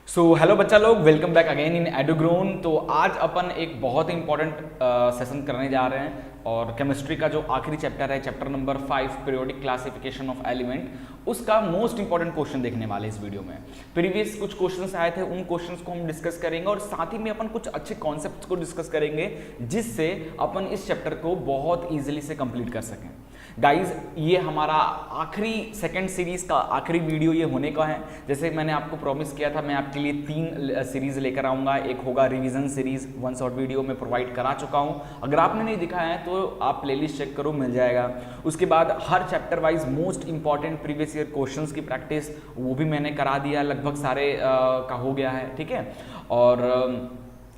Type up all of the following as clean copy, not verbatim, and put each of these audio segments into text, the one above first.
So hello बच्चा लोग, welcome back again in एडुग्रोन। तो आज अपन एक बहुत ही इंपॉर्टेंट सेशन करने जा रहे हैं और केमिस्ट्री का जो आखिरी चैप्टर है, chapter number 5 periodic classification of element, उसका मोस्ट इंपॉर्टेंट क्वेश्चन देखने वाले इस वीडियो में। प्रीवियस कुछ क्वेश्चंस आए थे, उन क्वेश्चंस को हम डिस्कस करेंगे और साथ ही में अपन कुछ अच्छे कॉन्सेप्ट्स को डिस्कस करेंगे जिससे अपन इस चैप्टर को बहुत ईजिली से कंप्लीट कर सकें। गाइज, ये हमारा आखिरी सेकंड सीरीज का आखिरी वीडियो ये होने का है। जैसे मैंने आपको प्रॉमिस किया था, मैं आपके लिए 3 सीरीज लेकर आऊँगा। एक होगा रिवीजन सीरीज, 1 शॉर्ट वीडियो में प्रोवाइड करा चुका हूँ। अगर आपने नहीं दिखाया है तो आप प्लेलिस्ट चेक करो, मिल जाएगा। उसके बाद हर chapter wise most important previous year questions की प्रैक्टिस वो भी मैंने करा दिया, लगभग सारे का हो गया है, ठीक है। और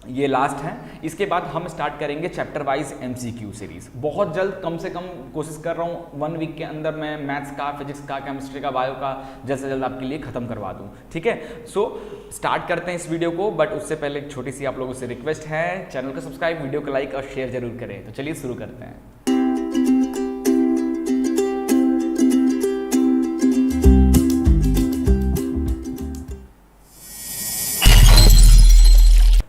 ये लास्ट है। इसके बाद हम स्टार्ट करेंगे चैप्टर वाइज एमसीक्यू सीरीज बहुत जल्द। कम से कम कोशिश कर रहा हूँ 1 वीक के अंदर मैं मैथ्स का, फिजिक्स का, केमिस्ट्री का, बायो का जल्द से जल्द आपके लिए खत्म करवा दूँ, ठीक है। सो स्टार्ट करते हैं इस वीडियो को, बट उससे पहले एक छोटी सी आप लोगों से रिक्वेस्ट है, चैनल को सब्सक्राइब, वीडियो को लाइक और शेयर जरूर करें। तो चलिए शुरू करते हैं।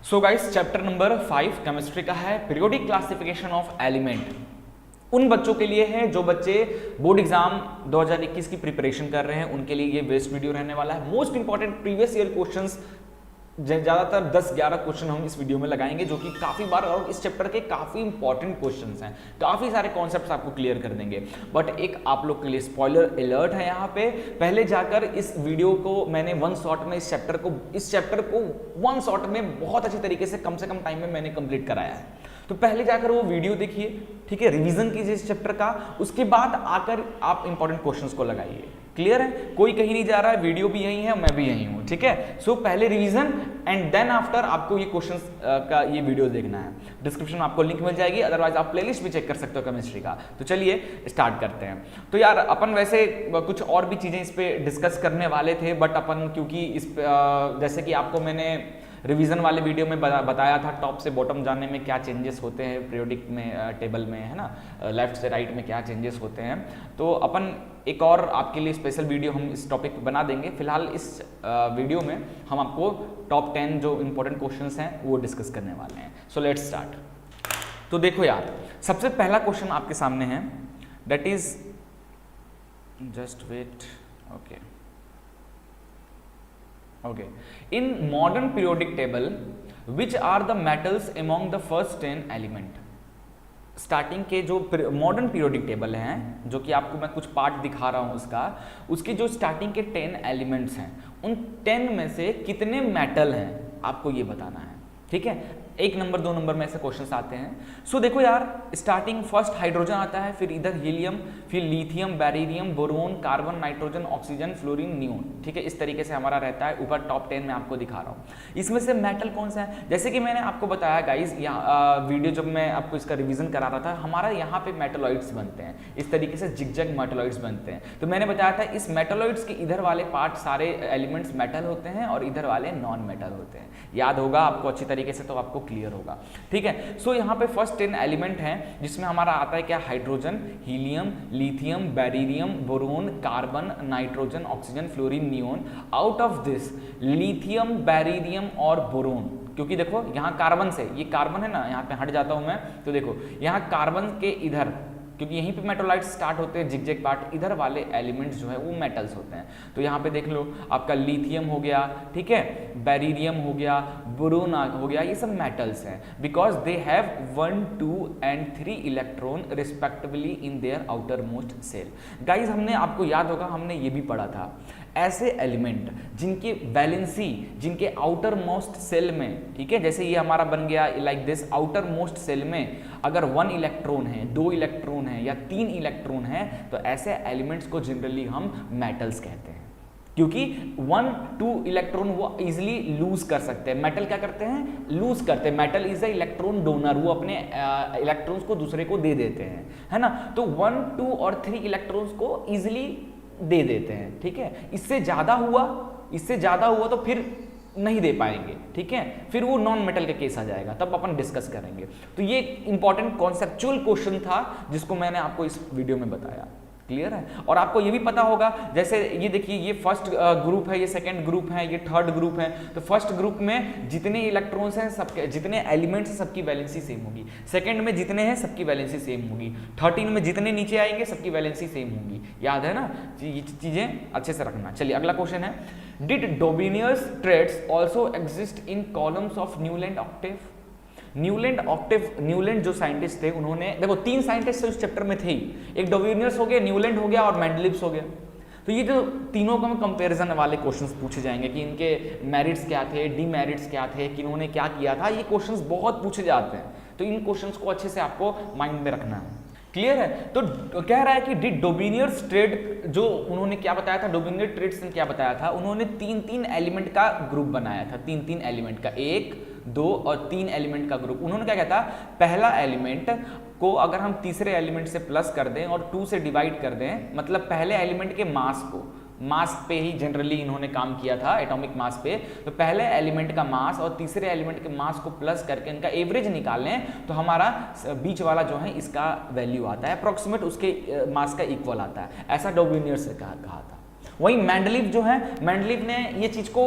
So guys, chapter number 5 chemistry का है, पीरियोडिक क्लासिफिकेशन ऑफ एलिमेंट। उन बच्चों के लिए है जो बच्चे बोर्ड एग्जाम 2021 की प्रिपरेशन कर रहे हैं, उनके लिए ये बेस्ट वीडियो रहने वाला है। Most important previous year questions, ज़्यादातर 10-11 क्वेश्चन हम इस वीडियो में लगाएंगे जो कि काफ़ी बार, और इस चैप्टर के काफ़ी इंपॉर्टेंट क्वेश्चंस हैं, काफ़ी सारे कॉन्सेप्ट्स आपको क्लियर कर देंगे। बट एक आप लोग के लिए स्पॉइलर अलर्ट है यहाँ पे, पहले जाकर इस वीडियो को मैंने 1 शॉट में इस चैप्टर को 1 शॉट में बहुत अच्छी तरीके से कम टाइम में मैंने कंप्लीट कराया है। तो पहले जाकर वो वीडियो देखिए, ठीक है, रिवीजन कीजिए इस चैप्टर का, उसके बाद आकर आप इंपॉर्टेंट क्वेश्चंस को लगाइए। क्लियर है? कोई कहीं नहीं जा रहा है, वीडियो भी यही है, मैं भी यही हूँ, ठीक है। सो पहले रिवीजन एंड देन आफ्टर आपको ये क्वेश्चंस का ये वीडियो देखना है। डिस्क्रिप्शन में आपको लिंक मिल जाएगी, अदरवाइज आप प्लेलिस्ट भी चेक कर सकते हो केमिस्ट्री का। तो चलिए स्टार्ट करते हैं। तो यार, अपन वैसे कुछ और भी चीज़ें इस पर डिस्कस करने वाले थे, बट अपन क्योंकि जैसे कि आपको मैंने रिवीजन वाले वीडियो में बताया था टॉप से बॉटम जाने में क्या चेंजेस होते हैं पीरियोडिक में, टेबल में, है ना, लेफ्ट से राइट में क्या चेंजेस होते हैं। तो अपन एक और आपके लिए स्पेशल वीडियो हम इस टॉपिक पे बना देंगे। फिलहाल इस वीडियो में हम आपको टॉप 10 जो इंपॉर्टेंट क्वेश्चंस हैं वो डिस्कस करने वाले हैं। So let's start. तो देखो यार, सबसे पहला क्वेश्चन आपके सामने है, that is, just wait, okay. In modern periodic table, which are the metals among the first 10 element? Starting के जो मॉडर्न पीरियोडिक टेबल हैं, जो कि आपको मैं कुछ पार्ट दिखा रहा हूँ उसकी जो स्टार्टिंग के 10 एलिमेंट्स हैं, उन 10 में से कितने मेटल हैं आपको ये बताना है, ठीक है। 1 नंबर 2 नंबर में ऐसे क्वेश्चंस आते हैं। सो देखो यार, स्टार्टिंग फर्स्ट हाइड्रोजन आता है, फिर इधर हीलियम, फिर lithium, beryllium, boron, carbon, nitrogen, oxygen, fluorine, neon, ठीक है। इस तरीके से हमारा रहता है। ऊपर टॉप 10 में आपको दिखा रहा हूँ। इसमें से मेटल कौन सा है, जैसे कि मैंने आपको बताया गाइज, वीडियो जब मैं आपको इसका रिविजन करा रहा था, हमारा यहाँ पे मेटलॉइड्स बनते हैं, इस तरीके से जिगजैग मेटलॉइड्स बनते हैं। तो मैंने बताया था इस मेटलॉइड्स के इधर वाले पार्ट सारे एलिमेंट्स मेटल होते हैं और इधर वाले नॉन मेटल होते हैं। याद होगा आपको अच्छी तरीके से, तो आपको क्लियर होगा, ठीक है। सो यहाँ पे फर्स्ट 10 एलिमेंट हैं जिसमें हमारा आता है क्या, hydrogen, helium, lithium, beryllium, boron, carbon, nitrogen, oxygen, fluorine, neon. Out of this lithium, beryllium और बोरोन, क्योंकि देखो यहाँ कार्बन से, ये कार्बन है ना, यहाँ पे हट जाता हूँ मैं, तो देखो यहाँ कार्बन के इधर, क्योंकि यहीं पे मेटोलाइट्स स्टार्ट होते हैं, जिगजैग पार्ट, इधर वाले एलिमेंट्स जो है वो मेटल्स होते हैं। तो यहाँ पे देख लो, आपका लिथियम हो गया, ठीक है, बेरिलियम हो गया, बोरोन हो गया, ये सब मेटल्स हैं, because they have 1, 2 and 3 electron respectively in their outermost shell. Guys, हमने, आपको याद होगा, हमने ये भी पढ़ा था, ऐसे एलिमेंट जिनकी वैलेंसी, जिनके आउटर मोस्ट सेल में, ठीक है, जैसे ये हमारा बन गया like this, outermost shell में अगर 1 इलेक्ट्रॉन है, 2 इलेक्ट्रॉन है या 3 इलेक्ट्रॉन है, तो ऐसे एलिमेंट्स को जनरली हम मेटल्स कहते हैं, क्योंकि 1, 2 इलेक्ट्रॉन वो इजिली लूज कर सकते हैं। मेटल क्या करते हैं, लूज करते हैं। Metal is a electron donor, वो अपने इलेक्ट्रॉन्स को दूसरे को दे देते हैं, है ना। तो 1, 2 और 3 इलेक्ट्रॉन्स को इजिली दे देते हैं, ठीक है। इससे ज्यादा हुआ तो फिर नहीं दे पाएंगे, ठीक है, फिर वो नॉन मेटल का केस आ जाएगा, तब अपन डिस्कस करेंगे। तो ये इंपॉर्टेंट कॉन्सेप्चुअल क्वेश्चन था जिसको मैंने आपको इस वीडियो में बताया। क्लियर है। और आपको ये भी पता होगा, जैसे ये देखिए ये फर्स्ट ग्रुप है, ये सेकंड ग्रुप है, ये थर्ड ग्रुप है, तो फर्स्ट ग्रुप में जितने इलेक्ट्रॉन्स हैं सबके, जितने एलिमेंट्स हैं सबकी वैलेंसी सेम होगी, सेकंड में जितने हैं सबकी वैलेंसी सेम होगी, 13 में जितने नीचे आएंगे सबकी वैलेंसी सेम होगी। याद है ना, ये चीजें अच्छे से रखना। चलिए अगला क्वेश्चन है, did Dobereiner's triads also exist in columns of Newland octave? Newland जो साइंटिस्ट थे उन्होंने, देखो 3 साइंटिस्ट उस चैप्टर में थे ही, एक डोबिनियर्स हो गया, न्यूलैंड हो गया और मेंडलिव्स हो गया। तो ये जो तीनों का कंपैरिजन वाले क्वेश्चंस पूछे जाएंगे कि इनके मेरिट्स क्या थे, डीमेरिट्स क्या थे, कि इन्होंने क्या किया था, ये क्वेश्चंस बहुत पूछे जाते हैं। तो इन क्वेश्चंस को अच्छे से आपको माइंड में रखना है। क्लियर है। तो कह रहा है कि डिड डोबिनियर्स ट्रेड, जो उन्होंने क्या बताया था, डोबिनियर ट्रेड्स ने क्या बताया था, उन्होंने 3-3 एलिमेंट का ग्रुप बनाया था, 3-3 एलिमेंट का, 1, 2 और 3 एलिमेंट का ग्रुप। उन्होंने क्या कहता, पहला एलिमेंट को अगर हम तीसरे एलिमेंट से प्लस कर दें और 2 से डिवाइड कर दें, मतलब पहले एलिमेंट के मास को, मास पे ही जनरली इन्होंने काम किया था, एटॉमिक मास पे, तो पहले एलिमेंट का मास और तीसरे एलिमेंट के मास को प्लस करके इनका एवरेज निकाल लें तो हमारा बीच वाला जो है इसका वैल्यू आता है, अप्रोक्सीमेट उसके मास का इक्वल आता है। ऐसा डोबिनियर्स से कहा था। वहीं मेंडलीव जो है, मेंडलीव ने ये चीज को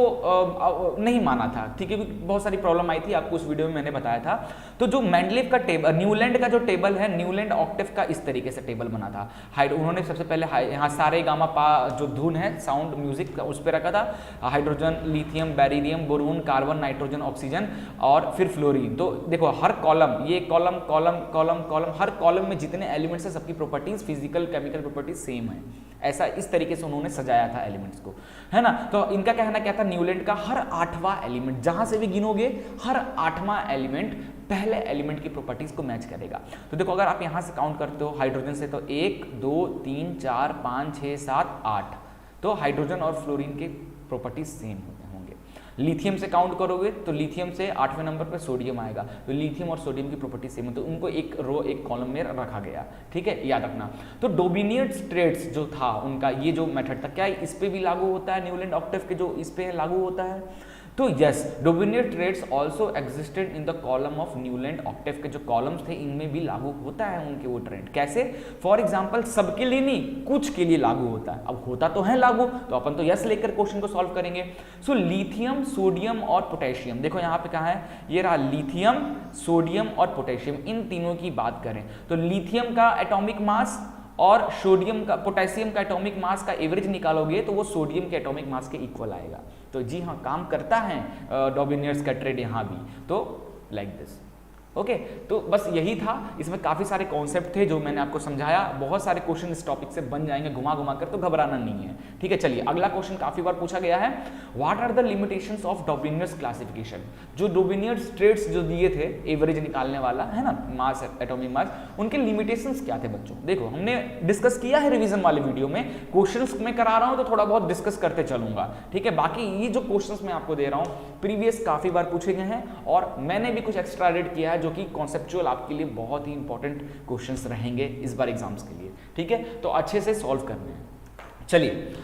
नहीं माना था, ठीक है, क्योंकि बहुत सारी प्रॉब्लम आई थी, आपको उस वीडियो में मैंने बताया था। तो जो मेंडलीव का टेबल, न्यूलैंड का जो टेबल है, न्यूलैंड ऑक्टेव का इस तरीके से टेबल बना था। उन्होंने सबसे पहले यहाँ सारे गामा पा जो धुन है साउंड म्यूजिक का उस पर रखा था, hydrogen, lithium, beryllium, boron, carbon, nitrogen, oxygen और फिर फ्लोरीन। तो देखो हर कॉलम, ये कॉलम कॉलम कॉलम कॉलम, हर कॉलम में जितने एलिमेंट्स हैं सबकी properties, physical chemical properties same है। ऐसा इस तरीके से उन्होंने सजाया था एलिमेंट्स को, है ना। तो इनका कहना क्या था, न्यूलैंड का हर 8वां एलिमेंट, जहां से भी गिनोगे हर 8वां एलिमेंट पहले एलिमेंट की प्रॉपर्टीज को मैच करेगा। तो देखो अगर आप यहां से काउंट करते हो हाइड्रोजन से, तो 1 2 3 4 5 6 7 8, तो हाइड्रोजन और फ्लोरीन की प्रॉपर्टीज सेम होंगे। लिथियम से काउंट करोगे तो लिथियम से 8वें नंबर पर सोडियम आएगा, तो लिथियम और सोडियम की प्रॉपर्टी सेम है, तो उनको एक रो एक कॉलम में रखा गया, ठीक है, याद रखना। तो डोबिनियर्स ट्रेड्स जो था उनका, ये जो मेथड था, क्या इस पे भी लागू होता है, न्यूलैंड ऑक्टेव के जो इस पे लागू होता है? तो yes, Dobereiner triads also existed in the column of Newland octave के जो कॉलम्स थे इनमें भी लागू होता है उनके वो ट्रेंड। कैसे? फॉर एग्जांपल सबके लिए नहीं, कुछ के लिए लागू होता है। अब होता तो है लागू, तो अपन तो यस लेकर क्वेश्चन को सॉल्व करेंगे। सो लिथियम, सोडियम और पोटेशियम, देखो यहाँ पे कहाँ है, ये रहा लिथियम, सोडियम और पोटेशियम, इन तीनों की बात करें तो लिथियम का एटॉमिक मास और सोडियम का, पोटेशियम का एटॉमिक मास का एवरेज निकालोगे तो वो सोडियम के एटॉमिक मास के इक्वल आएगा। तो जी हाँ, काम करता है डोबिनियर्स का ट्रेड यहाँ भी, तो लाइक दिस। ओके, तो बस यही था, इसमें काफ़ी सारे कॉन्सेप्ट थे जो मैंने आपको समझाया। बहुत सारे क्वेश्चन इस टॉपिक से बन जाएंगे घुमा घुमा कर, तो घबराना नहीं है, ठीक है। चलिए अगला क्वेश्चन काफ़ी बार पूछा गया है, what are the limitations of Dobereiner's classification? जो डोबिनियर्स ट्रेड्स जो दिए थे, एवरेज निकालने वाला है ना, मास, एटॉमिक मास, उनके लिमिटेशंस क्या थे बच्चों? देखो हमने डिस्कस किया है रिविजन वाले वीडियो में, क्वेश्चंस मैं करा रहा हूँ तो थोड़ा बहुत डिस्कस करते चलूंगा, ठीक है। बाकी ये जो क्वेश्चंस मैं आपको दे रहा हूँ प्रीवियस काफ़ी बार पूछे गए हैं, और मैंने भी कुछ एक्स्ट्रा एड किया है जो कि कॉन्सेप्चुअल आपके लिए बहुत ही इंपॉर्टेंट क्वेश्चंस रहेंगे इस बार एग्जाम्स के लिए, ठीक है। तो अच्छे से सॉल्व करने हैं। चलिए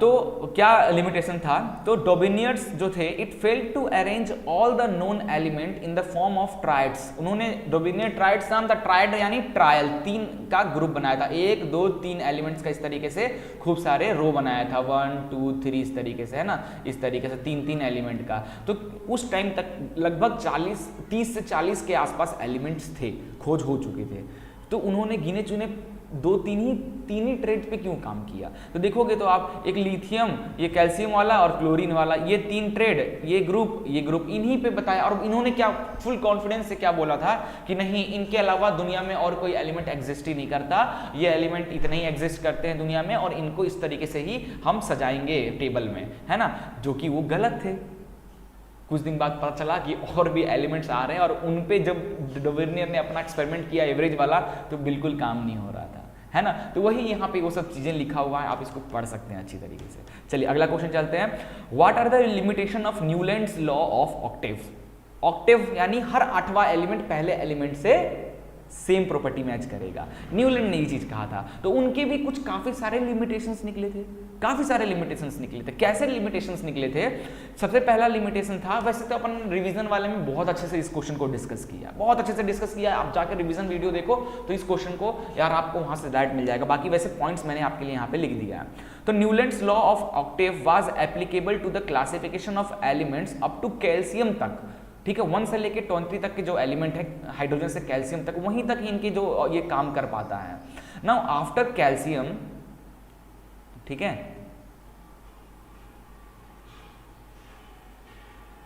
तो क्या लिमिटेशन था? तो डोबिनियर्स जो थे, it failed to arrange all the known element in the form of triads. उन्होंने डोबिनियर ट्राइड्स नाम था, ट्राइड यानी ट्रायल, 3 का ग्रुप बनाया था, 1 2 3 एलिमेंट्स का इस तरीके से खूब सारे रो बनाया था, 1 2 3 इस तरीके से, है ना, इस तरीके से 3 एलिमेंट का। तो उस टाइम तक लगभग 30 से 40 के आसपास एलिमेंट्स थे, खोज हो चुके थे। तो उन्होंने गिने चुने 3 ही ट्रेड पे क्यों काम किया? तो देखोगे तो आप, एक लिथियम, ये कैल्शियम वाला और क्लोरीन वाला, ये 3 ट्रेड, ये ग्रुप इन्हीं पे बताया। और इन्होंने क्या फुल कॉन्फिडेंस से क्या बोला था कि नहीं, इनके अलावा दुनिया में और कोई एलिमेंट एग्जिस्ट ही नहीं करता, ये एलिमेंट इतने ही एग्जिस्ट करते हैं दुनिया में, और इनको इस तरीके से ही हम सजाएंगे टेबल में, है ना, जो कि वो गलत थे। कुछ दिन बाद पता चला कि और भी एलिमेंट्स आ रहे हैं, और उन पे जब डोबिनियर ने अपना एक्सपेरिमेंट किया एवरेज वाला, तो बिल्कुल काम नहीं हो रहा था, है ना। तो वही यहाँ पे वो सब चीजें लिखा हुआ है, आप इसको पढ़ सकते हैं अच्छी तरीके से। चलिए अगला क्वेश्चन चलते हैं, what are the limitation of Newlands law of octave? Octave यानी हर 8वां एलिमेंट पहले एलिमेंट से सेम प्रॉपर्टी मैच करेगा। न्यूलैंड ने ये चीज कहा था। तो उनके भी कुछ काफी सारे लिमिटेशंस निकले थे, काफी सारे लिमिटेशंस निकले थे। कैसे लिमिटेशंस निकले थे? सबसे पहला लिमिटेशन था, वैसे तो अपन रिवीजन वाले में बहुत अच्छे से इस क्वेश्चन को डिस्कस किया, बहुत अच्छे से डिस्कस किया। आप जाकर रिवीजन वीडियो देखो तो इस क्वेश्चन को यार आपको वहां से डायरेक्ट मिल जाएगा। बाकी वैसे पॉइंट्स मैंने आपके लिए यहाँ पे लिख दिया है। तो Newlands law of octave was applicable to the classification of elements up to calcium तक, ठीक है, 1 से लेके 23 तक के जो एलिमेंट है हाइड्रोजन से कैल्शियम तक, वहीं तक इनके जो ये काम कर पाता है। नाउ आफ्टर कैल्शियम, ठीक है,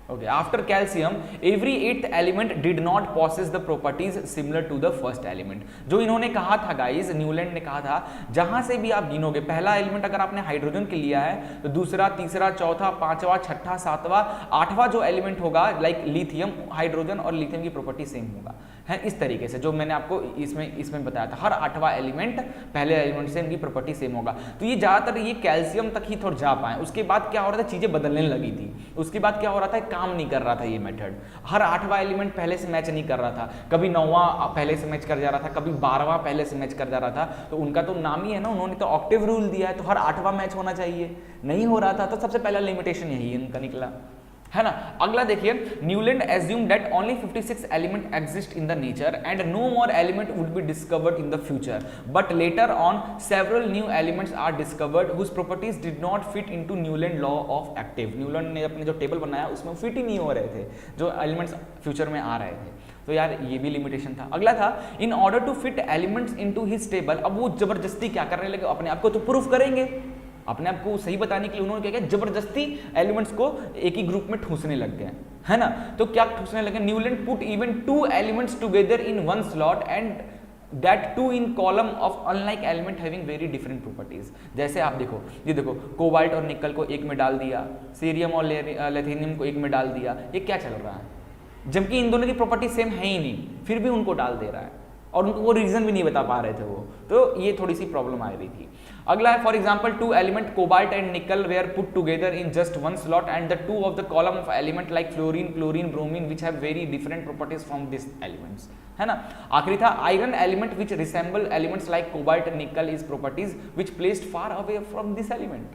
okay, after calcium every eighth element did not possess the properties similar to the first element। जो इन्होंने कहा था गाइस, न्यूलैंड ने कहा था, जहां से भी आप गिनोगे, पहला एलिमेंट अगर आपने हाइड्रोजन के लिया है तो दूसरा, तीसरा, चौथा, पांचवा, छठा, सातवां, आठवां जो एलिमेंट होगा लाइक लिथियम, हाइड्रोजन और लिथियम की प्रॉपर्टी सेम होगा, है इस तरीके से जो मैंने आपको इसमें बताया था। हर आठवां एलिमेंट पहले एलिमेंट से इनकी प्रॉपर्टी सेम होगा। तो ये ज्यादातर ये कैल्शियम तक ही थोड़ा जा पाए। उसके बाद क्या हो रहा था, चीजें बदलने लगी थी। उसके बाद क्या हो रहा था, काम नहीं कर रहा था ये मेथड। हर आठवां एलिमेंट पहले से मैच नहीं कर रहा था, कभी 9वां पहले से मैच कर जा रहा था, कभी 12वां पहले से मैच कर जा रहा था। तो उनका तो नाम ही है ना, उन्होंने तो ऑक्टेव रूल दिया है, तो हर 8वां मैच होना चाहिए, नहीं हो रहा था। तो सबसे पहला लिमिटेशन यही उनका निकला, है ना। अगला देखिए, Newland assumed that only 56 element exist in the nature and no more element would be discovered in the future, but later on several new elements are discovered whose properties did not fit into Newland law of active। Newland ने अपने जो table बनाया उसमें fit ही नहीं हो रहे थे जो एलिमेंट्स फ्यूचर में आ रहे थे। तो यार ये भी लिमिटेशन था। अगला था, in order to fit elements into his table. अब वो जबरदस्ती क्या करने लगे, अपने आप को तो प्रूफ करेंगे, अपने आप को सही बताने के लिए उन्होंने क्या किया, जबरदस्ती एलिमेंट्स को एक ही ग्रुप में ठूसने लग गए, है ना। तो क्या ठूसने लगे, Newland put even 2 elements together in 1 slot and that 2 in column of unlike element having very different properties. जैसे आप देखो, ये देखो, कोबाल्ट और निकल को एक में डाल दिया, सीरियम और लिथियम को एक में डाल दिया। ये क्या चल रहा है, जबकि इन दोनों की प्रॉपर्टी सेम है ही नहीं, फिर भी उनको डाल दे रहा है और उनको वो रीजन भी नहीं बता पा रहे थे वो। तो ये थोड़ी सी प्रॉब्लम आ रही थी। अगला है, for example 2 element cobalt and nickel were put together in just 1 slot and the 2 of the column of element like fluorine, chlorine, bromine which have very different properties from this elements, है ना। आखिरी था, iron element which resemble elements like cobalt and nickel is properties which placed far away from this element.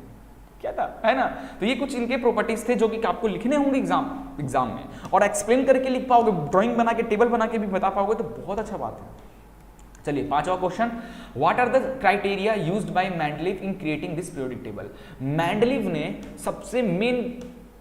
क्या था, है ना। तो ये कुछ इनके प्रॉपर्टीज थे जो कि आपको लिखने होंगे एग्जाम में, और एक्सप्लेन करके लिख पाओगे, ड्राइंग बना के, टेबल बना के भी बता पाओगे, तो बहुत अच्छा बात है। चलिए 5वां question, what are the criteria used by Mendeleev in creating this periodic table. Mendeleev ने सबसे मेन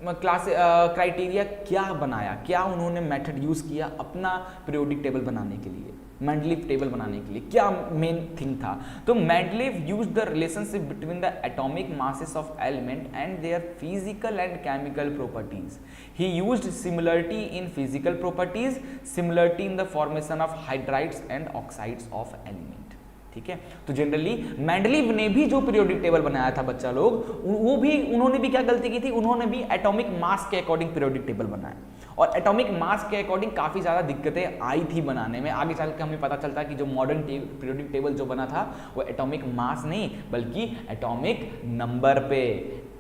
क्राइटेरिया क्या बनाया, क्या उन्होंने मेथड यूज किया अपना पीरियोडिक टेबल बनाने के लिए, मेंडलीव टेबल बनाने के लिए क्या मेन थिंग था। तो Mendeleev used the relationship between the atomic masses of element and their physical and chemical properties. He used similarity in physical properties, similarity in the formation of hydrides and oxides of element, ठीक है। तो generally Mendeleev ने भी जो periodic table बनाया था बच्चा लोग, वो भी उन्होंने भी क्या गलती की थी, उन्होंने भी एटॉमिक मास के अकॉर्डिंग पीरियोडिक टेबल बनाया, और एटॉमिक मास के अकॉर्डिंग काफी ज्यादा दिक्कतें आई थी बनाने में। आगे चल के हमें पता चलता है कि जो मॉडर्न पीरियोडिक टेबल जो बना था वो एटॉमिक मास नहीं बल्कि एटॉमिक नंबर पे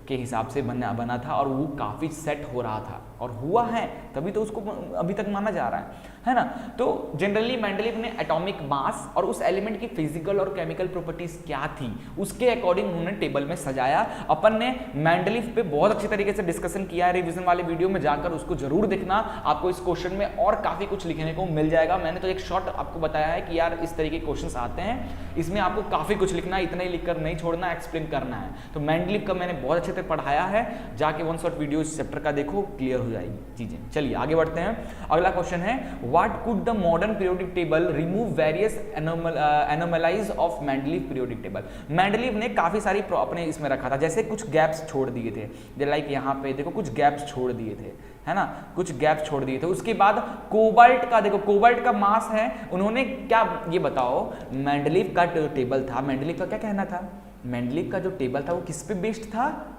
के हिसाब से बना था, और वो काफी सेट हो रहा था और हुआ है, तभी तो उसको अभी तक माना जा रहा है ना। तो जनरली मेंडलीव ने एटॉमिक मास और उस एलिमेंट की फिजिकल और केमिकल प्रॉपर्टीज क्या थी उसके अकॉर्डिंग उन्होंने टेबल में सजाया। अपन ने मेंडलीव पे बहुत अच्छी तरीके से डिस्कशन किया है, रिवीजन वाले वीडियो में जाकर उसको जरूर देखना, आपको इस क्वेश्चन में और काफी कुछ लिखने को मिल जाएगा। मैंने तो एक शॉर्ट आपको बताया है कि यार इस तरीके के क्वेश्चन आते हैं, इसमें आपको काफी कुछ लिखना है, इतना ही लिखकर नहीं छोड़ना, एक्सप्लेन करना है। तो मेंडलीव का मैंने बहुत अच्छे से पढ़ाया है, जाके 1 शॉर्ट वीडियो इस चैप्टर का देखो, क्लियर हो जाएगी चीजें। चलिए आगे बढ़ते हैं। अगला क्वेश्चन है, what could the modern periodic table remove various anomalies of Mendeleev periodic table. Mendeleev ने काफी सारी अपने इसमें रखा था, जैसे कुछ गैप्स छोड़ दिए थे, लाइक यहाँ पे देखो कुछ गैप्स छोड़ दिए थे, है ना, कुछ गैप्स छोड़ दिए थे। उसके बाद कोबाल्ट का देखो, कोबाल्ट का मास है, उन्होंने क्या, ये बताओ मेंडलीव का टेबल था, मेंडलीव का क्या कहना था, मेंडलीव का जो टेबल था वो किस पे बेस्ड था,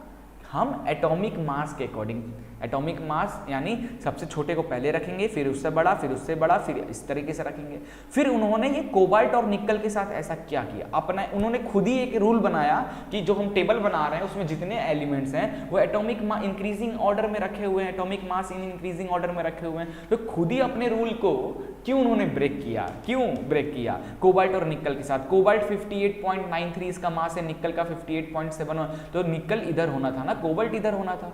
हम एटॉमिक मास के अकॉर्डिंग, एटॉमिक मास यानी सबसे छोटे को पहले रखेंगे, फिर उससे बड़ा, फिर उससे बड़ा, फिर इस तरीके से रखेंगे। फिर उन्होंने ये कोबाल्ट और निकल के साथ ऐसा क्या किया, अपना उन्होंने खुद ही एक रूल बनाया कि जो हम टेबल बना रहे हैं उसमें जितने एलिमेंट्स हैं वो एटॉमिक इंक्रीजिंग ऑर्डर में रखे हुए हैं, atomic mass in increasing order में रखे हुए हैं। तो खुद ही अपने रूल को क्यों उन्होंने ब्रेक किया कोबाल्ट और निकल के साथ। कोबाल्ट 58.93 इसका मास है, निकल का 58.71, तो निकल इधर होना था ना, कोबाल्ट इधर होना था।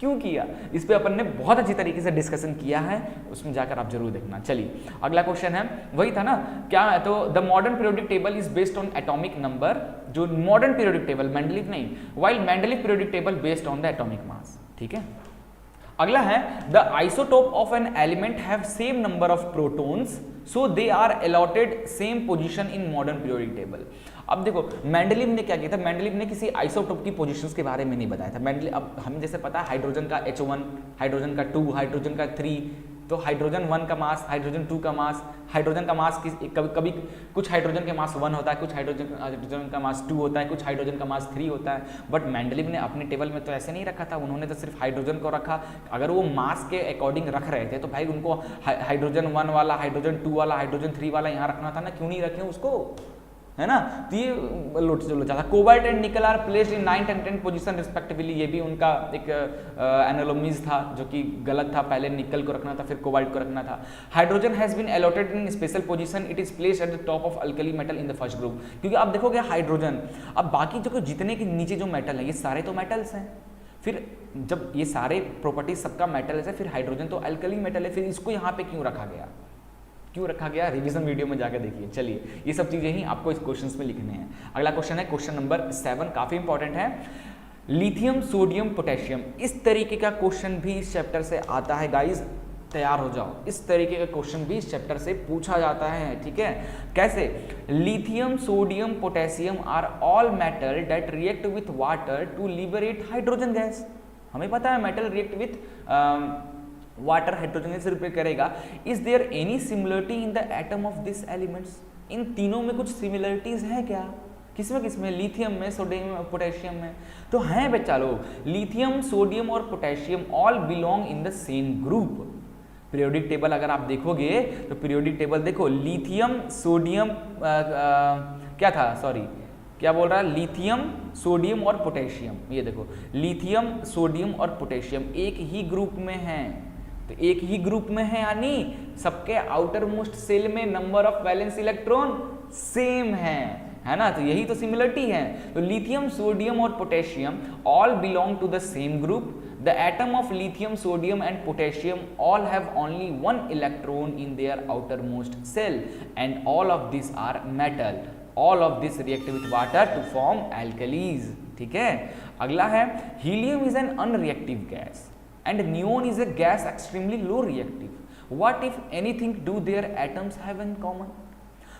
क्यों किया, इस पे अपन ने बहुत अच्छी तरीके से डिस्कशन किया है, उसमें जाकर आप जरूर देखना। चलिए अगला क्वेश्चन है, वही था ना क्या है, तो the modern periodic table is based on atomic number, जो मॉडर्न पीरियोडिक टेबल, मेंडलीव नहीं, while Mendeleev periodic table based on the atomic mass. ठीक है, अगला है the isotope of an element have same number of protons so they are allotted same position in modern periodic table. अब देखो Mendeleev ने क्या किया था, मेंडलीव ने किसी आइसोटोप की पोजीशंस के बारे में नहीं बताया था। मेंडलीव, अब हमें जैसे पता है हाइड्रोजन का H1, हाइड्रोजन का 2, हाइड्रोजन का 3, तो हाइड्रोजन 1 का मास, हाइड्रोजन 2 का मास, हाइड्रोजन का मास कभी कुछ हाइड्रोजन के मास 1 होता है, कुछ हाइड्रोजन का मास 2 होता है, कुछ हाइड्रोजन का मास 3 होता है। बट मेंडलीव ने अपने टेबल में तो ऐसे नहीं रखा था, उन्होंने तो सिर्फ हाइड्रोजन को रखा। अगर वो मास के अकॉर्डिंग रख रहे थे तो भाई उनको हाइड्रोजन 1 वाला, हाइड्रोजन 2 वाला, हाइड्रोजन 3 वाला यहाँ रखना था ना, क्यों नहीं रखे उसको, है ना। तो ये चलो चाहता, cobalt and nickel are placed in 9th and 10th position respectively, ये भी उनका एक एनालोमीज था जो कि गलत था, पहले निकल को रखना था फिर कोबाल्ट को रखना था। Hydrogen has been allotted in special position, it is placed at the top of alkali metal in the first group, क्योंकि आप देखोगे हाइड्रोजन, अब बाकी जो जितने के नीचे जो मेटल है ये सारे तो मेटल्स हैं, फिर जब ये सारे प्रॉपर्टीज सबका मेटल्स है, फिर हाइड्रोजन तो अल्कली मेटल है, फिर इसको यहाँ पे क्यों रखा गया, रिवीजन वीडियो में जाकर देखिए। चलिए ये सब चीजें ही आपको इस क्वेश्चंस में लिखने हैं। अगला क्वेश्चन है क्वेश्चन नंबर 7, काफी इंपॉर्टेंट है, लिथियम, सोडियम, पोटेशियम। इस तरीके का क्वेश्चन भी इस चैप्टर से आता है गाइज, तैयार हो जाओ, इस तरीके का क्वेश्चन भी इस चैप्टर से पूछा जाता है। ठीक है, कैसे, lithium, sodium, potassium are all metal that react with water to liberate hydrogen gas. हमें पता है metal react with water, hydrogen gas repair करेगा। Is there any similarity in the atom of this elements, इन तीनों में कुछ similarities है क्या, किसमें, लिथियम में, सोडियम में, पोटेशियम में, तो हैं बच्चा लोग, लिथियम, सोडियम और potassium all belong in the same group. Periodic table अगर आप देखोगे तो पीरियोडिक टेबल देखो, लिथियम, सोडियम, क्या था, सॉरी क्या बोल रहा है, लिथियम, सोडियम और पोटेशियम, ये देखो लिथियम, सोडियम और पोटेशियम एक ही ग्रुप में हैं, तो एक ही ग्रुप में है यानी सबके आउटर मोस्ट सेल में number of valence electron same है ना, तो यही तो सिमिलरिटी है। तो लिथियम, सोडियम और potassium all belong to the same group. The atom of lithium, sodium and potassium all have only 1 electron in their outermost shell and all of this are metal, all of this react with water to form alkalis. ठीक है, अगला है helium is N unreactive gas and neon is a gas extremely low reactive. What if anything do their atoms have in common?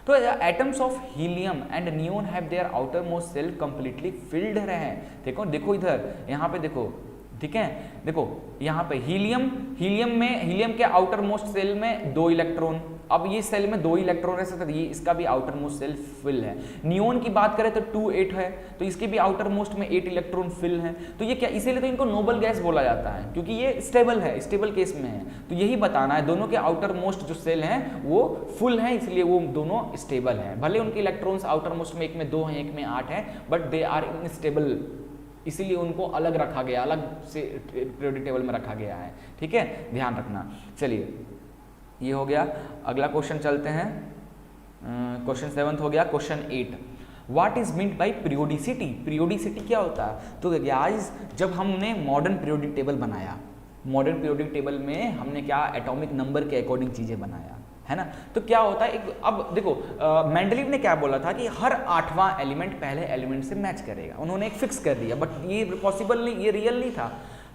तो atoms of helium and neon have their outermost shell completely filled रहे हैं। देखो इधर, यहाँ पे देखो, ठीक है, देखो यहाँ पे हीलियम के आउटर मोस्ट सेल में 2 इलेक्ट्रॉन, अब ये सेल में 2 इलेक्ट्रॉन रह सकते, ये इसका भी आउटर मोस्ट सेल फिल है। नियोन की बात करें तो 2 8 है, तो इसके भी आउटर मोस्ट में 8 इलेक्ट्रॉन फिल है। तो ये क्या, इसीलिए तो इनको नोबल गैस बोला जाता है, क्योंकि ये स्टेबल है, स्टेबल केस में है। तो यही बताना है, दोनों के आउटर मोस्ट जो सेल हैं वो फुल हैं, इसलिए वो दोनों स्टेबल हैं। भले उनके इलेक्ट्रॉन्स आउटर मोस्ट में एक में 2 हैं, एक में 8 है, बट दे आर इनस्टेबल, इसीलिए उनको अलग रखा गया, अलग से पीरियोडिक टेबल में रखा गया है। ठीक है, ध्यान रखना। चलिए ये हो गया, अगला क्वेश्चन चलते हैं, क्वेश्चन 7 हो गया। Question 8, what is meant by periodicity. Periodicity क्या होता है, तो गाइस जब हमने मॉडर्न पीरियोडिक टेबल बनाया, मॉडर्न पीरियोडिक टेबल में हमने क्या एटॉमिक नंबर के अकॉर्डिंग चीजें बनाया, है ना। तो क्या होता है, अब देखो मेंडलीव ने क्या बोला था कि हर 8वां एलिमेंट पहले एलिमेंट से मैच करेगा, उन्होंने एक फिक्स कर दिया, बट ये पॉसिबल नहीं, ये रियल नहीं था।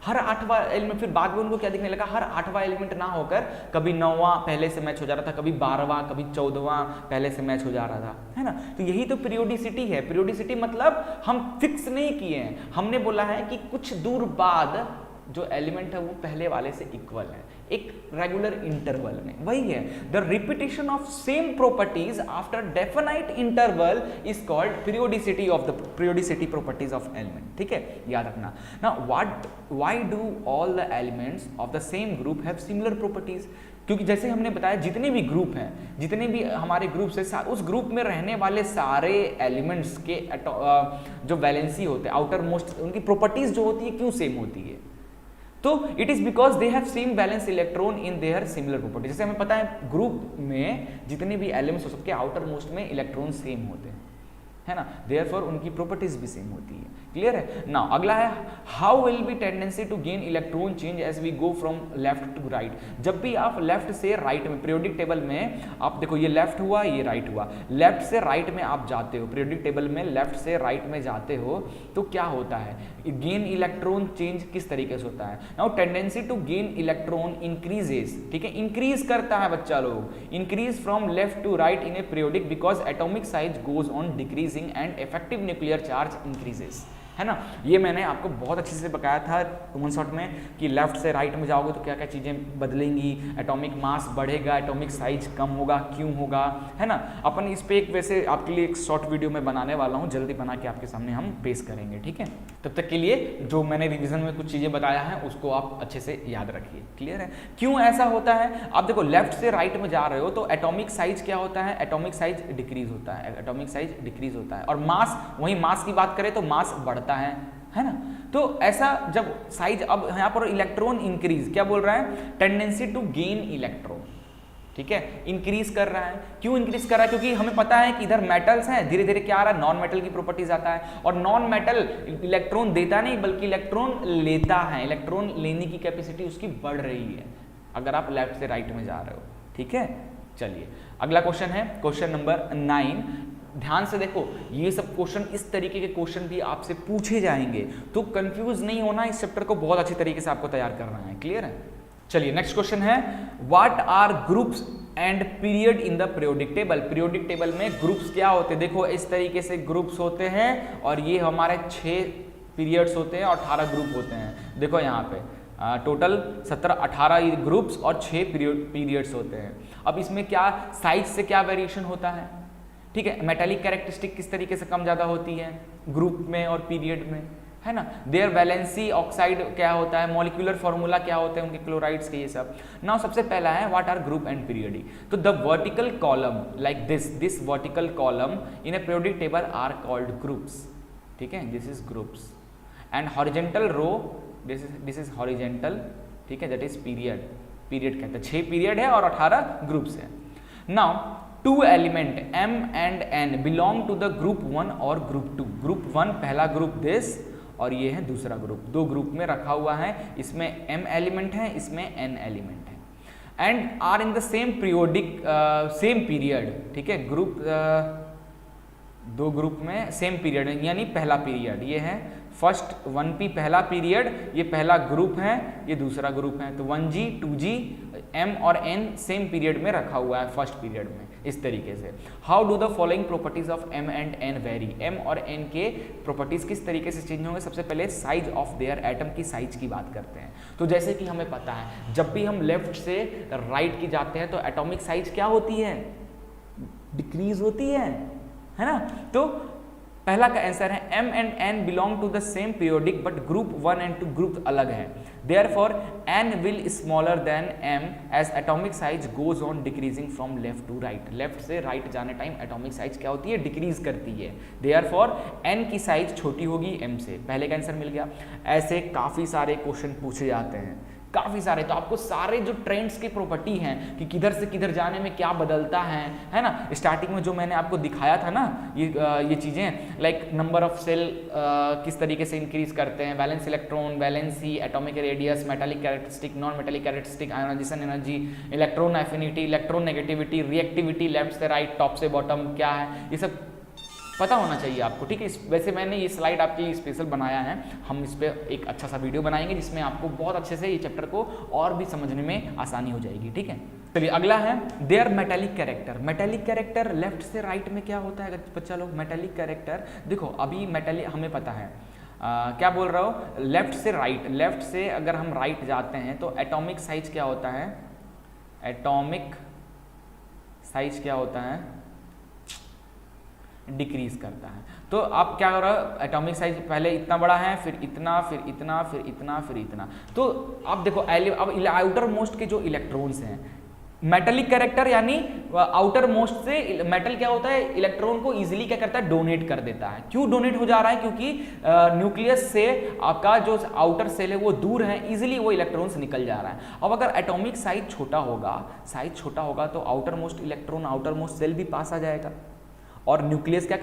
हर 8वां एलिमेंट, फिर बाद में उनको क्या दिखने लगा, हर 8वां एलिमेंट ना होकर कभी 9वां पहले से मैच हो जा रहा था, कभी 12वां, कभी 14वां पहले से मैच हो जा रहा था, है ना। तो यही तो पीरियोडिसिटी है। पीरियोडिसिटी मतलब हम फिक्स नहीं किए हैं, हमने बोला है कि कुछ दूर बाद जो एलिमेंट है वो पहले वाले से इक्वल है, एक रेगुलर इंटरवल में, वही है। The repetition of same properties after definite interval is called periodicity of the periodicity properties of element. ठीक है, याद रखना ना। Why do all the elements of the same group have similar properties, क्योंकि जैसे हमने बताया जितने भी ग्रुप हैं, जितने भी हमारे ग्रुप्स है, उस ग्रुप में रहने वाले सारे एलिमेंट्स के जो वैलेंसी होते हैं, आउटर मोस्ट, उनकी प्रॉपर्टीज जो होती है क्यों सेम होती है, तो it is because they have same valence electron in there similar property. जैसे हमें पता है ग्रुप में जितने भी एलिमेंट्स हो सबके आउटर मोस्ट में इलेक्ट्रॉन सेम होते हैं, है ना, देयरफॉर उनकी प्रॉपर्टीज भी सेम होती है। क्लियर है। नाउ अगला है how will be tendency to gain electron change as we go from left to right. जब भी आप लेफ्ट से राइट में पीरियोडिक टेबल में आप देखो ये लेफ्ट हुआ ये राइट हुआ, लेफ्ट से राइट में आप जाते हो पीरियोडिक टेबल में लेफ्ट से राइट में जाते हो तो क्या होता है, गेन इलेक्ट्रॉन चेंज किस तरीके से होता है। Now tendency to gain electron increases, ठीक है, इंक्रीज करता है बच्चा लोग, increase from left to right in a periodic because atomic size goes on decreasing and effective nuclear charge increases, है ना। ये मैंने आपको बहुत अच्छे से बताया था वन शॉट में कि लेफ्ट से राइट में जाओगे तो क्या क्या चीज़ें बदलेंगी, एटॉमिक मास बढ़ेगा, एटॉमिक साइज कम होगा, क्यों होगा, है ना। अपन इस पे एक वैसे आपके लिए एक शॉर्ट वीडियो में बनाने वाला हूँ, जल्दी बना के आपके सामने हम पेश करेंगे, ठीक है। तब तक के लिए जो मैंने रिवीजन में कुछ चीज़ें बताया है उसको आप अच्छे से याद रखिए। क्लियर है। क्यों ऐसा होता है, आप देखो लेफ्ट से राइट में जा रहे हो तो एटॉमिक साइज क्या होता है, एटॉमिक साइज डिक्रीज होता है, एटॉमिक साइज डिक्रीज होता है, और मास, वही मास की बात करें तो मास बढ़ता है ना। तो ऐसा जब साइज, अब यहाँ पर इलेक्ट्रॉन इंक्रीज, क्या बोल रहा है, टेंडेंसी टू गेन इलेक्ट्रॉन, ठीक है, इंक्रीज कर रहा है। क्यों इंक्रीज कर रहा है, क्योंकि हमें पता है कि इधर मेटल्स हैं, धीरे धीरे क्या आ रहा है, नॉन मेटल की प्रॉपर्टीज आता है, और नॉन मेटल इलेक्ट्रॉन देता नहीं बल्कि इलेक्ट्रॉन लेता है, इलेक्ट्रॉन लेने की कैपेसिटी उसकी बढ़ रही है अगर आप लेफ्ट से राइट में जा रहे हो, ठीक है। चलिए अगला क्वेश्चन है क्वेश्चन नंबर 9। ध्यान से देखो, ये सब क्वेश्चन, इस तरीके के क्वेश्चन भी आपसे पूछे जाएंगे, तो कंफ्यूज नहीं होना, इस चैप्टर को बहुत अच्छी तरीके से आपको तैयार करना है। क्लियर है। चलिए नेक्स्ट क्वेश्चन है what are groups and period in the periodic table. Periodic table में ग्रुप्स क्या होते हैं, देखो इस तरीके से ग्रुप्स होते हैं, और ये हमारे 6 पीरियड्स होते हैं और 18 ग्रुप होते हैं। देखो यहाँ पे टोटल 17-18 ग्रुप्स और 6 पीरियड्स होते हैं। अब इसमें क्या साइज से क्या वेरिएशन होता है, ठीक है, मेटालिक कैरेक्टरिस्टिक किस तरीके से कम ज़्यादा होती है ग्रुप में और पीरियड में, है ना। देयर वैलेंसी ऑक्साइड क्या होता है, मॉलिक्यूलर फॉर्मूला क्या होते हैं उनके, क्लोराइड्स के, ये सब। नाउ सबसे पहला है what are group and period. तो the vertical column like this vertical column in a periodic table are called groups, ठीक है, this is groups. And horizontal row, this is horizontal, ठीक है, दैट इज पीरियड, पीरियड कहते हैं। 6 period है और 18 groups है। Now 2 element m and n belong to the group 1 और ग्रुप 2। ग्रुप 1 पहला ग्रुप दिस, और ये है दूसरा ग्रुप, 2 ग्रुप में रखा हुआ है, इसमें m एलिमेंट है, इसमें n एलिमेंट है, and are in the same periodic same period, ठीक है। ग्रुप 2 ग्रुप में सेम पीरियड, यानी पहला पीरियड ये है फर्स्ट 1p पहला पीरियड, ये पहला ग्रुप है, ये दूसरा ग्रुप है, तो 1g 2g m और n सेम पीरियड में रखा हुआ है फर्स्ट पीरियड में, इस तरीके से। How do the following properties of m and n very. m और n के प्रॉपर्टीज किस तरीके से चेंज होंगे, सबसे पहले साइज ऑफ देयर एटम की साइज की बात करते हैं। तो जैसे कि हमें पता है जब भी हम लेफ्ट से राइट की जाते हैं तो एटॉमिक साइज क्या होती है, डिक्रीज होती है ना। तो पहला का आंसर है m and n belong to the same periodic but group 1 and 2 group अलग है। Therefore n will smaller than m as atomic size goes on decreasing from left to right. Left से राइट जाने time atomic size क्या होती है, decrease करती है। Therefore n की साइज छोटी होगी m से। पहले का आंसर मिल गया। ऐसे काफ़ी सारे क्वेश्चन पूछे जाते हैं, काफ़ी सारे। तो आपको सारे जो ट्रेंड्स की प्रॉपर्टी हैं कि किधर से किधर जाने में क्या बदलता है ना। स्टार्टिंग में जो मैंने आपको दिखाया था ना ये चीज़ें, लाइक नंबर ऑफ सेल किस तरीके से इंक्रीज करते हैं, valence electron, valency, atomic radius, metallic characteristic, non metallic characteristic, ionization energy, electron affinity, electron negativity, reactivity, left से राइट, टॉप से बॉटम क्या है, ये सब पता होना चाहिए आपको, ठीक है। वैसे मैंने ये स्लाइड आपके लिए स्पेशल बनाया है, हम इस पर एक अच्छा सा वीडियो बनाएंगे जिसमें आपको बहुत अच्छे से ये चैप्टर को और भी समझने में आसानी हो जाएगी, ठीक है। चलिए अगला है their metallic character. Metallic character left से राइट में क्या होता है बच्चा लोग, मेटालिक कैरेक्टर देखो अभी मेटालिक हमें पता है क्या बोल रहा हो, लेफ्ट से राइट, लेफ्ट से अगर हम राइट जाते हैं तो एटॉमिक साइज क्या होता है, एटॉमिक साइज क्या होता है, डिक्रीज करता है। तो आप क्या कर रहे हो, एटॉमिक साइज पहले इतना बड़ा है, फिर इतना, फिर इतना, फिर इतना, फिर इतना। तो आप देखो अब आउटर मोस्ट के जो इलेक्ट्रॉन्स हैं, मेटेलिक कैरेक्टर यानी आउटर मोस्ट से मेटल क्या होता है, इलेक्ट्रॉन को इजीली क्या करता है, डोनेट कर देता है। क्यों डोनेट हो जा रहा है, क्योंकि न्यूक्लियस से आपका जो आउटर सेल है वो दूर है, इजीली वो इलेक्ट्रॉन्स निकल जा रहा है। अब अगर एटॉमिक साइज छोटा होगा तो outermost electron outermost shell भी पास आ जाएगा। और न्यूक्लियस क्या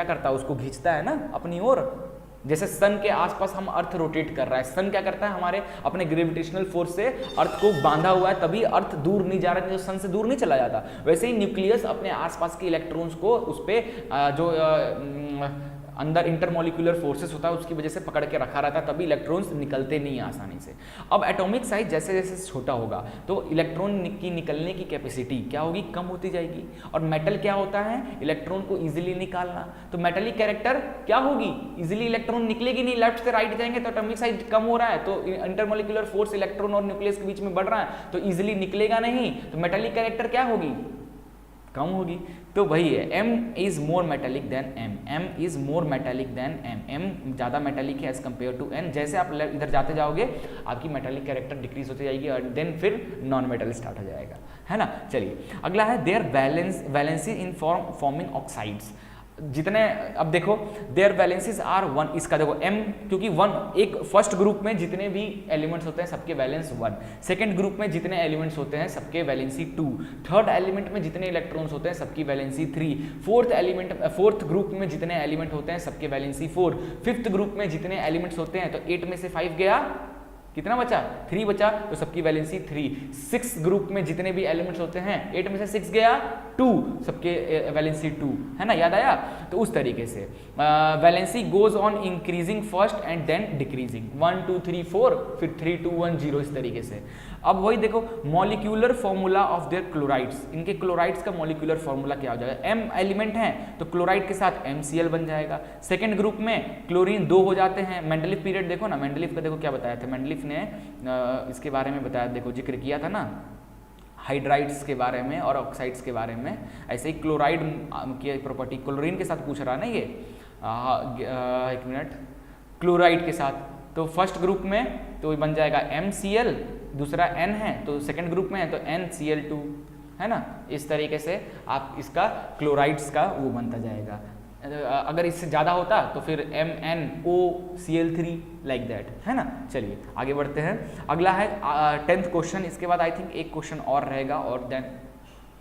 करता है, उसको खींचता है ना अपनी ओर। जैसे सन के आसपास हम अर्थ रोटेट कर रहा है, सन क्या करता है, हमारे अपने ग्रेविटेशनल फोर्स से अर्थ को बांधा हुआ है, तभी अर्थ दूर नहीं जा रहा है, तो सन से दूर नहीं चला जाता। वैसे ही न्यूक्लियस अपने आसपास के इलेक्ट्रॉन्स को उस पर जो अंदर इंटरमोलिकुलर फोर्सेस होता है उसकी वजह से पकड़ के रखा रहता है, तभी इलेक्ट्रॉन्स निकलते नहीं आसानी से। अब एटॉमिक साइज जैसे जैसे छोटा होगा तो इलेक्ट्रॉन की निकलने की कैपेसिटी क्या होगी, कम होती जाएगी। और मेटल क्या होता है, इलेक्ट्रॉन को इजीली निकालना, तो मेटेलिक कैरेक्टर क्या होगी, इजीली इलेक्ट्रॉन निकलेगी नहीं, लेफ्ट से राइट जाएंगे तो एटॉमिक साइज कम हो रहा है, तो इंटरमोलिकुलर फोर्स इलेक्ट्रॉन और न्यूक्लियस के बीच में बढ़ रहा है, तो इजीली निकलेगा नहीं, तो मेटेलिक कैरेक्टर क्या होगी, कम होगी। तो वही है, m is more metallic than m is more metallic than m ज़्यादा मेटेलिक है एज कम्पेयर टू n। जैसे आप इधर जाते जाओगे आपकी मेटेलिक कैरेक्टर डिक्रीज होती जाएगी और देन फिर नॉन मेटल स्टार्ट हो जाएगा, है ना। चलिए अगला है their valency in forming oxides. जितने अब देखो देयर वैलेंसीज आर 1, इसका देखो m, क्योंकि 1 एक फर्स्ट ग्रुप में जितने भी एलिमेंट्स होते हैं सबके वैलेंस 1, सेकंड ग्रुप में जितने एलिमेंट्स होते हैं सबके वैलेंसी 2, थर्ड एलिमेंट में जितने इलेक्ट्रॉन्स होते हैं सबकी वैलेंसी 3, फोर्थ ग्रुप में जितने एलिमेंट होते हैं सबके वैलेंसी 4, फिफ्थ ग्रुप में जितने एलिमेंट्स होते हैं तो 8 में से 5 गया, कितना बचा, 3 बचा, तो सबकी वैलेंसी 3। 6 ग्रुप में जितने भी एलिमेंट्स होते हैं 8 में से 6 गया 2, सबके वैलेंसी 2, है ना, याद आया। तो उस तरीके से valency goes on increasing first and then decreasing, 1 2 3 4 फिर 3 2 1 0 इस तरीके से। अब वही देखो molecular formula of their chlorides, इनके क्लोराइड्स का मॉलिक्यूलर फॉर्मूला क्या हो जाएगा, m एलिमेंट है तो क्लोराइड के साथ MCl बन जाएगा। सेकेंड ग्रुप में क्लोरीन 2 हो जाते हैं। मेंडलीफ पीरियड देखो ना, मेंडलीफ का देखो क्या बताया था, मेंडलीफ ने इसके बारे में बताया, देखो जिक्र किया था ना हाइड्राइड्स के बारे में और ऑक्साइड्स के बारे में। ऐसे ही क्लोराइड की प्रॉपर्टी क्लोरीन के साथ पूछ रहा ना ये, एक मिनट, क्लोराइड के साथ, तो फर्स्ट ग्रुप में तो बन जाएगा MCl, दूसरा N है तो सेकंड ग्रुप में है तो NCl2, है ना। इस तरीके से आप इसका क्लोराइड्स का वो बनता जाएगा। अगर इससे ज़्यादा होता तो फिर MnOCl3 लाइक दैट, है ना। चलिए आगे बढ़ते हैं। अगला है 10th क्वेश्चन, इसके बाद आई थिंक एक क्वेश्चन और रहेगा और देन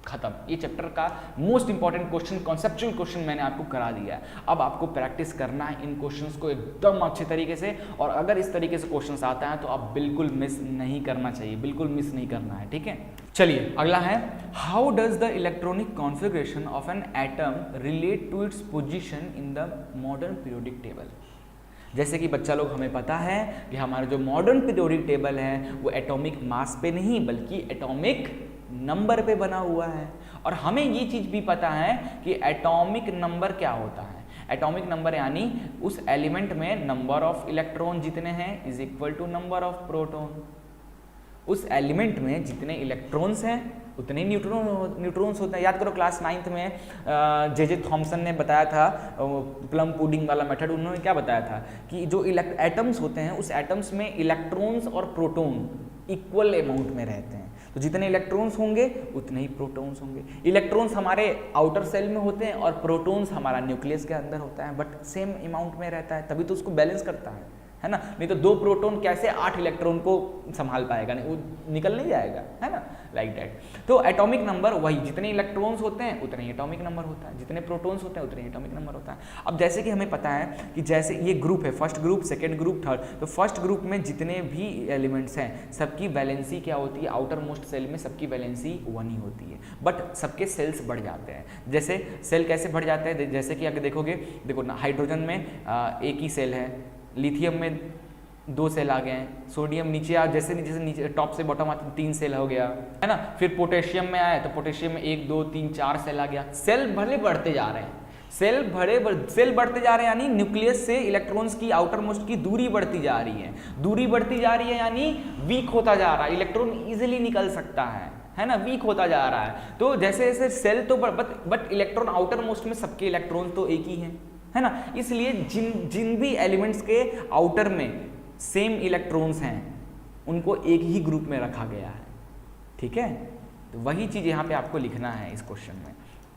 खत्म। ये चैप्टर का most important question, conceptual question मैंने आपको करा दिया है। अब आपको प्रैक्टिस करना है इन क्वेश्चंस को एकदम अच्छे तरीके से, और अगर इस तरीके से क्वेश्चंस आता है तो आप बिल्कुल मिस नहीं करना चाहिए, बिल्कुल मिस नहीं करना है, ठीक है। चलिए अगला है how does the electronic configuration of an atom relate to its position in the modern periodic table. जैसे कि बच्चा लोग हमें पता है कि हमारा जो मॉडर्न पीरियोडिक टेबल है वो एटॉमिक मास पे नहीं बल्कि एटॉमिक नंबर पे बना हुआ है। और हमें ये चीज़ भी पता है कि एटॉमिक नंबर क्या होता है। एटॉमिक नंबर यानी उस एलिमेंट में नंबर ऑफ इलेक्ट्रॉन जितने हैं is equal to number of proton. उस एलिमेंट में जितने इलेक्ट्रॉन्स हैं उतने न्यूट्रॉन्स होते हैं। याद करो क्लास 9th में जे थॉमसन ने बताया था प्लम पुडिंग वाला मेथड। उन्होंने क्या बताया था कि जो एटम्स होते हैं उस एटम्स में इलेक्ट्रॉन्स और प्रोटॉन इक्वल अमाउंट में रहते हैं। तो जितने इलेक्ट्रॉन्स होंगे उतने ही प्रोटॉन्स होंगे। इलेक्ट्रॉन्स हमारे आउटर सेल में होते हैं और प्रोटॉन्स हमारा न्यूक्लियस के अंदर होता है, बट सेम अमाउंट में रहता है, तभी तो उसको बैलेंस करता है ना। नहीं तो 2 प्रोटॉन कैसे 8 इलेक्ट्रॉन को संभाल पाएगा, नहीं वो निकल नहीं जाएगा, है ना, लाइक दैट। तो एटॉमिक नंबर वही, जितने इलेक्ट्रॉन्स होते हैं उतने ही एटॉमिक नंबर होता है, जितने प्रोटॉन्स होते हैं उतने ही एटॉमिक नंबर होता है। अब जैसे कि हमें पता है कि जैसे ये ग्रुप है, first group, second group, third, तो फर्स्ट ग्रुप में जितने भी एलिमेंट्स हैं सबकी वैलेंसी क्या होती है, आउटर मोस्ट सेल में सबकी वैलेंसी 1 ही होती है, बट सबके सेल्स बढ़ जाते हैं। जैसे सेल कैसे बढ़ जाते हैं, जैसे कि अगर देखोगे, देखो ना, हाइड्रोजन में एक ही सेल है, लिथियम में 2 सेल आ गए हैं, सोडियम नीचे जैसे नीचे टॉप से बॉटम आते 3 सेल हो गया, है ना। फिर पोटेशियम में आए तो पोटेशियम में 1 2 3 4 सेल आ गया। सेल भले बढ़ते जा रहे हैं, सेल बढ़ते जा रहे हैं, यानी न्यूक्लियस से इलेक्ट्रॉन्स की आउटर मोस्ट की दूरी बढ़ती जा रही है। दूरी बढ़ती जा रही है यानी वीक होता जा रहा है, इलेक्ट्रॉन इजीली निकल सकता है ना, वीक होता जा रहा है। तो जैसे जैसे सेल तो बट इलेक्ट्रॉन आउटर मोस्ट में सबके इलेक्ट्रॉन तो एक ही है ना। इसलिए जिन भी एलिमेंट्स के आउटर में सेम इलेक्ट्रॉन्स हैं उनको एक ही ग्रुप में रखा गया है, ठीक है। तो वही चीज़ यहाँ पे आपको लिखना है इस क्वेश्चन में,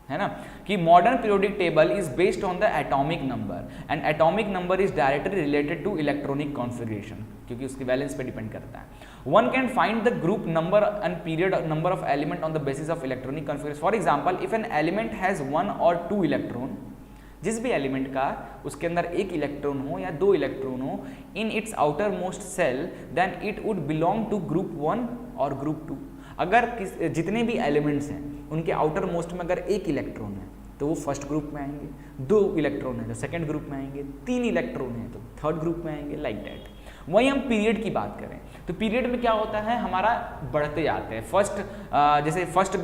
है ना, कि modern periodic table is based on the atomic number and atomic number is directly related to electronic configuration, क्योंकि उसके वैलेंस पे डिपेंड करता है। One can find the group number and period number of element on the basis of electronic configuration. For example, if an element has 1 और 2 electron, जिस भी element का उसके अंदर एक इलेक्ट्रॉन हो या 2 इलेक्ट्रॉन हो in its outermost shell, then it would belong to group 1 और ग्रुप 2। अगर जितने भी एलिमेंट्स हैं उनके आउटर मोस्ट में अगर एक इलेक्ट्रॉन है तो वो फर्स्ट ग्रुप में आएंगे, 2 इलेक्ट्रॉन है तो सेकंड ग्रुप में आएंगे, 3 इलेक्ट्रॉन है तो थर्ड ग्रुप में आएंगे, लाइक दैट। वहीं हम पीरियड की बात करें तो पीरियड में क्या होता है, हमारा बढ़ते जाते हैं। जैसे फर्स्ट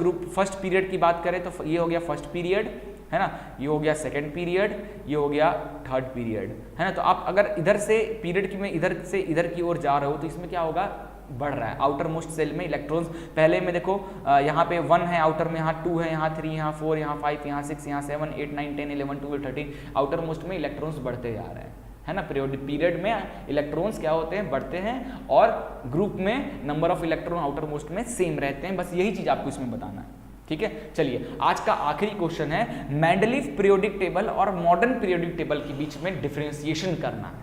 पीरियड की बात करें तो ये हो गया फर्स्ट पीरियड, है ना, ये हो गया सेकंड पीरियड, ये हो गया थर्ड पीरियड, है ना। तो आप अगर इधर से पीरियड की में इधर से इधर की ओर जा रहे हो तो इसमें क्या होगा, बढ़ रहा है। आउटर मोस्ट सेल में इलेक्ट्रॉन्स पहले में देखो यहाँ पे 1 है आउटर में, यहाँ 2 है, यहाँ 3, यहाँ 4, यहाँ 5, यहाँ 6, यहाँ 7, 8, 9, 10, 11, 12, 13, आउटर मोस्ट में इलेक्ट्रॉन्स बढ़ते जा रहे हैं, है ना। पीरियड में इलेक्ट्रॉन्स क्या होते हैं, बढ़ते हैं, और ग्रुप में number of electron outer most में सेम रहते हैं। बस यही चीज आपको इसमें बताना है, ठीक है। चलिए आज का आखिरी क्वेश्चन है मेंडलीव पीरियोडिक टेबल और मॉडर्न पीरियोडिक टेबल के बीच में डिफरेंशिएशन करना है,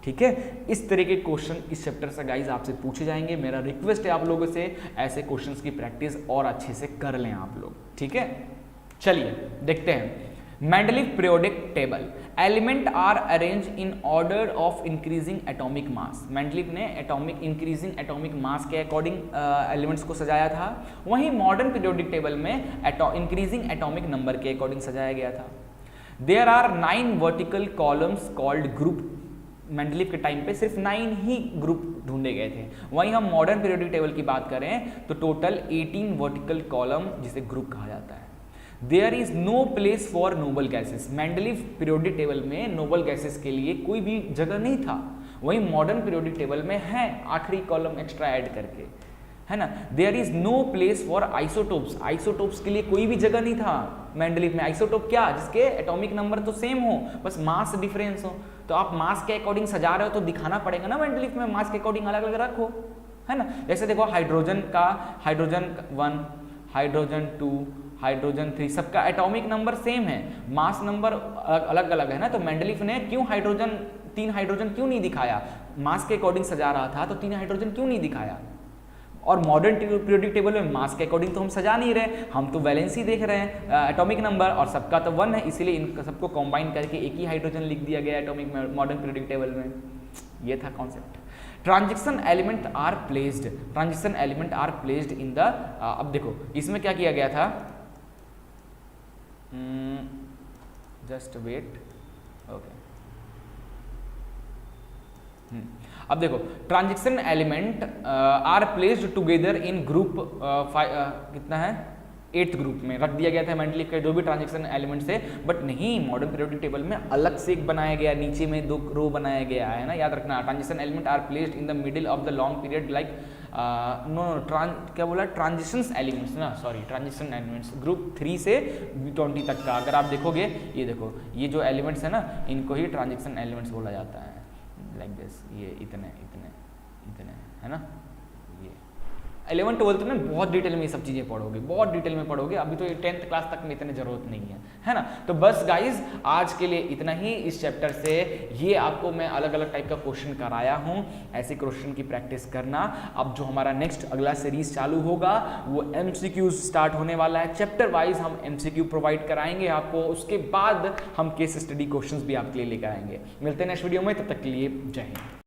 ठीक है। इस तरह के क्वेश्चन इस चैप्टर से गाइज आपसे पूछे जाएंगे। मेरा रिक्वेस्ट है आप लोगों से ऐसे क्वेश्चंस की प्रैक्टिस और अच्छे से कर लें आप लोग, ठीक है। चलिए देखते हैं Mendeleev periodic table. Element are arrange in order of increasing atomic mass. Mendeleev ने इंक्रीजिंग एटॉमिक मास के अकॉर्डिंग एलिमेंट्स को सजाया था। वहीं मॉडर्न पीरियोडिक टेबल में इंक्रीजिंग एटॉमिक नंबर के अकॉर्डिंग सजाया गया था। There are 9 vertical columns called group. Mendeleev के टाइम पे सिर्फ 9 ही ग्रुप ढूंढे गए थे। वहीं हम मॉडर्न पीरियोडिक टेबल की बात करें तो टोटल 18 वर्टिकल कॉलम जिसे ग्रुप कहा जाता है। There is no place for noble gases. Mendeleev periodic table में नोबल गैसेस के लिए कोई भी जगह नहीं था। वहीं मॉडर्न पीरियोडिक टेबल में है, आखिरी कॉलम एक्स्ट्रा ऐड करके, है ना। There is no place for isotopes. Isotopes के लिए कोई भी जगह नहीं था मेंडलीव में। आइसोटोप क्या, जिसके एटॉमिक नंबर तो सेम हो, बस मास डिफरेंस हो। तो आप मास के अकॉर्डिंग सजा रहे हो तो दिखाना पड़ेगा ना मेंडलीव में मास के अकॉर्डिंग अलग अलग रखो, है ना। जैसे देखो हाइड्रोजन 1, हाइड्रोजन 2, हाइड्रोजन 3, सबका एटॉमिक नंबर सेम है, मास नंबर अलग अलग है ना। तो मेंडलीव ने क्यों 3 हाइड्रोजन क्यों नहीं दिखाया, मास के अकॉर्डिंग सजा रहा था तो 3 हाइड्रोजन क्यों नहीं दिखाया। और मॉडर्न पीरियोडिक टेबल में मास के अकॉर्डिंग तो हम सजा नहीं रहे, हम तो वैलेंसी देख रहे हैं, एटॉमिक नंबर, और सबका तो 1 है, इसीलिए इन सबको कंबाइन करके एक ही हाइड्रोजन लिख दिया गया एटॉमिक मॉडर्न पीरियोडिक टेबल में। ये था concept. Transition element are placed in the, अब देखो इसमें क्या किया गया था, जस्ट वेट, ओके। अब देखो transition element are placed together in group, कितना है, 8th ग्रुप में रख दिया गया था मेंडलीव के जो भी ट्रांजिशन एलिमेंट्स है। बट नहीं, मॉडर्न पीरियोडिक टेबल में अलग से एक बनाया गया, नीचे में 2 रो बनाया गया है ना, याद रखना। Transition element are placed in the middle of the long period like क्या बोला, ट्रांजिशंस एलिमेंट्स ना, सॉरी, ट्रांजिशन एलिमेंट्स ग्रुप 3 से 20 तक का। अगर आप देखोगे, ये देखो, ये जो एलिमेंट्स है ना, इनको ही ट्रांजिशन एलिमेंट्स बोला जाता है, लाइक दिस। ये इतने इतने इतने, है ना। ये 11th 12th में बहुत डिटेल में ये सब चीज़ें पढ़ोगे, बहुत डिटेल में पढ़ोगे। अभी तो ये 10th क्लास तक में इतनी जरूरत नहीं है ना। तो बस गाइज आज के लिए इतना ही इस चैप्टर से। ये आपको मैं अलग अलग टाइप का क्वेश्चन कराया हूँ, ऐसे क्वेश्चन की प्रैक्टिस करना। अब जो हमारा नेक्स्ट अगला सीरीज चालू होगा वो MCQ स्टार्ट होने वाला है। चैप्टर वाइज हम MCQ प्रोवाइड कराएंगे आपको, उसके बाद हम केस स्टडी क्वेश्चन भी आपके लिए लेकर आएंगे। मिलते हैं नेक्स्ट वीडियो में, तब तक के लिए जय हिंद।